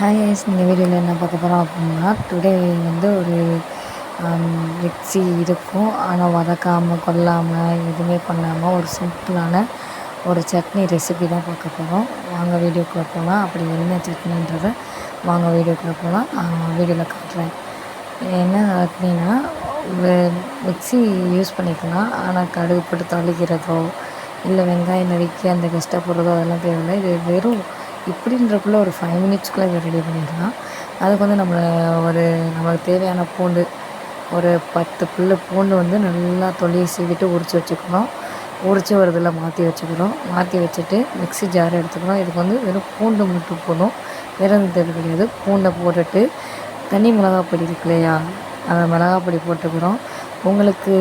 Hi guys, இந்த வீடியோவில் என்ன பார்க்க போகிறோம் அப்படின்னா, டுடே வந்து ஒரு மிக்ஸி இருக்கும். ஆனால் வதக்காமல் கொல்லாமல் எதுவுமே பண்ணாமல் ஒரு சிம்பிளான ஒரு சட்னி ரெசிபி தான் பார்க்க போகிறோம். வாங்க வீடியோக்குள்ளே போகலாம். அப்படி என்ன சட்னின்றதை வாங்க வீடியோக்குள்ளே போகலாம். வீடியோவில் காட்டுறேன். என்ன சட்னினா, மிக்ஸி யூஸ் பண்ணிக்கலாம். ஆனால் கடுகு போட்டு தாளிக்கிறதோ இல்லை வெங்காயம் நறுக்கி அந்த கஷ்டப்படுறதோ அதெல்லாம் தேவையில்லை. இது வெறும் இப்படின்றக்குள்ளே ஒரு 5 மினிட்ஸ்க்குள்ளே இதை ரெடி பண்ணிடலாம். அதுக்கு வந்து நம்மளுக்கு தேவையான பூண்டு ஒரு 10 புல்லு பூண்டு வந்து நல்லா தொலியை சீவிட்டு உரித்து வச்சுக்கணும். உரித்து ஒரு இதில் மாற்றி வச்சுக்கணும். மாற்றி வச்சுட்டு மிக்ஸி ஜார் எடுத்துக்கணும். இதுக்கு வந்து வெறும் பூண்டு மட்டும் போதும், வேறு எதுவும் தேவை கிடையாது. பூண்டை போட்டுட்டு தனி மிளகாய் பொடி இருக்கு இல்லையா, அந்த மிளகாய் பொடி போட்டுக்கிறோம். உங்களுக்கு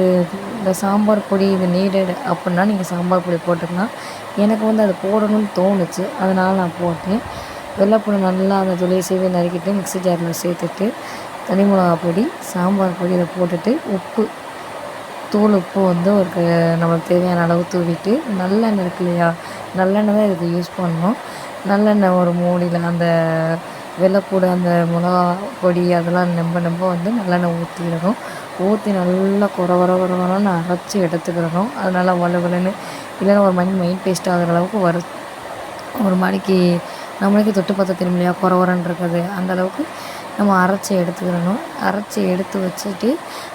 இந்த சாம்பார் பொடி இது நீடட் அப்படின்னா நீங்கள் சாம்பார் பொடி போட்டுக்கலாம். எனக்கு வந்து அது போடணும்னு தோணுச்சு, அதனால் நான் போட்டேன். வெள்ளைப்பூண்டு நல்லா அந்த துளியை சீவி நறுக்கிட்டு மிக்ஸி ஜாரில் சேர்த்துட்டு தனி மிளகா பொடி, சாம்பார் பொடி இதை போட்டுட்டு தூள் உப்பு வந்து நம்மளுக்கு தேவையான அளவு தூவிட்டு நல்லெண்ணெய் இருக்கு இல்லையா, நல்லெண்ணெய் தான் இதுக்கு யூஸ் பண்ணணும். நல்லெண்ணெய் ஒரு மூடியில் அந்த வெள்ளைப்பூடு அந்த மிளகா பொடி அதெல்லாம் நம்ப வந்து நல்லெண்ணெய் ஊற்றிடணும். ஊற்றி நல்லா குறன்னு அரைச்சி எடுத்துக்கிடணும். அதனால் வலுவலுன்னு இல்லைன்னா ஒரு மைண்ட் பேஸ்ட் ஆகிற அளவுக்கு ஒரு மாதிரிக்கு நம்மளுக்கு தொட்டு பார்த்தா தெரியும் இல்லையா, குறன்னு இருக்குது, அந்தளவுக்கு நம்ம அரைச்சி எடுத்துக்கிடணும். அரைச்சி எடுத்து வச்சுட்டு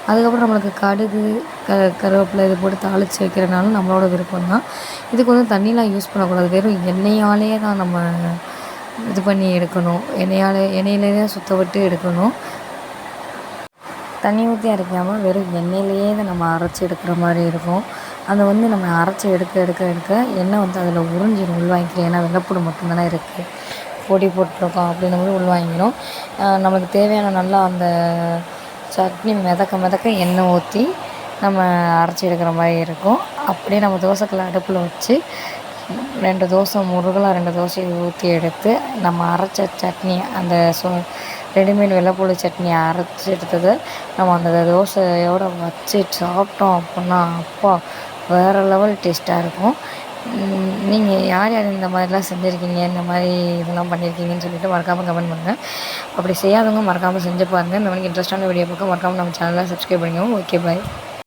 அதுக்கப்புறம் நம்மளுக்கு கடுகு கருவேப்பிலை இது போட்டு தாளித்து வைக்கிறனாலும் நம்மளோட விருப்பம் தான். இதுக்கு வந்து தண்ணிலாம் யூஸ் பண்ணக்கூடாது. வெறும் எண்ணெயாலே தான் நம்ம இது பண்ணி எடுக்கணும். எண்ணெயிலே தான் சுத்த விட்டு எடுக்கணும். தண்ணி ஊற்றி அரைக்காமல் வெறும் எண்ணெயிலேயே தான் நம்ம அரைச்சி எடுக்கிற மாதிரி இருக்கும். அதை வந்து நம்ம அரைச்சி எடுக்க எண்ணெய் வந்து அதில் உறிஞ்சிடும், உள்வாங்கிக்கிறோம். ஏன்னா வெள்ளைப்பூடு மட்டும்தானே இருக்குது, பொடி போட்டிருக்கோம் அப்படின்னும் போது உள்வாங்கிடும். நமக்கு தேவையான நல்லா அந்த சட்னி மிதக்க எண்ணெய் ஊற்றி நம்ம அரைச்சி எடுக்கிற மாதிரி இருக்கும். அப்படியே நம்ம தோசைக்கல்லை அடுப்பில் வச்சு 2 தோசை முருகலாக 2 தோசையை ஊற்றி எடுத்து நம்ம அரைச்ச சட்னி அந்த ரெடிமேட் வெள்ளைப்பூடு சட்னியை அரைச்சி எடுத்ததை நம்ம அந்த தோசையோடு வச்சு சாப்பிட்டோம் அப்படின்னா அப்பா வேறு லெவல் டேஸ்ட்டாக இருக்கும். நீங்கள் யார் இந்த மாதிரிலாம் செஞ்சுருக்கீங்க, இந்த மாதிரி இதெல்லாம் பண்ணியிருக்கீங்கன்னு சொல்லிட்டு மறக்காமல் கமெண்ட் பண்ணுங்கள். அப்படி செய்யாதவங்க மறக்காமல் செஞ்சு பாருங்கள். இந்த மாதிரி இன்ட்ரெஸ்டான வீடியோ பார்க்க மறக்காமல் நம்ம சேனலை சப்ஸ்கிரைப் பண்ணிக்கோங்க. ஓகே, பாய்.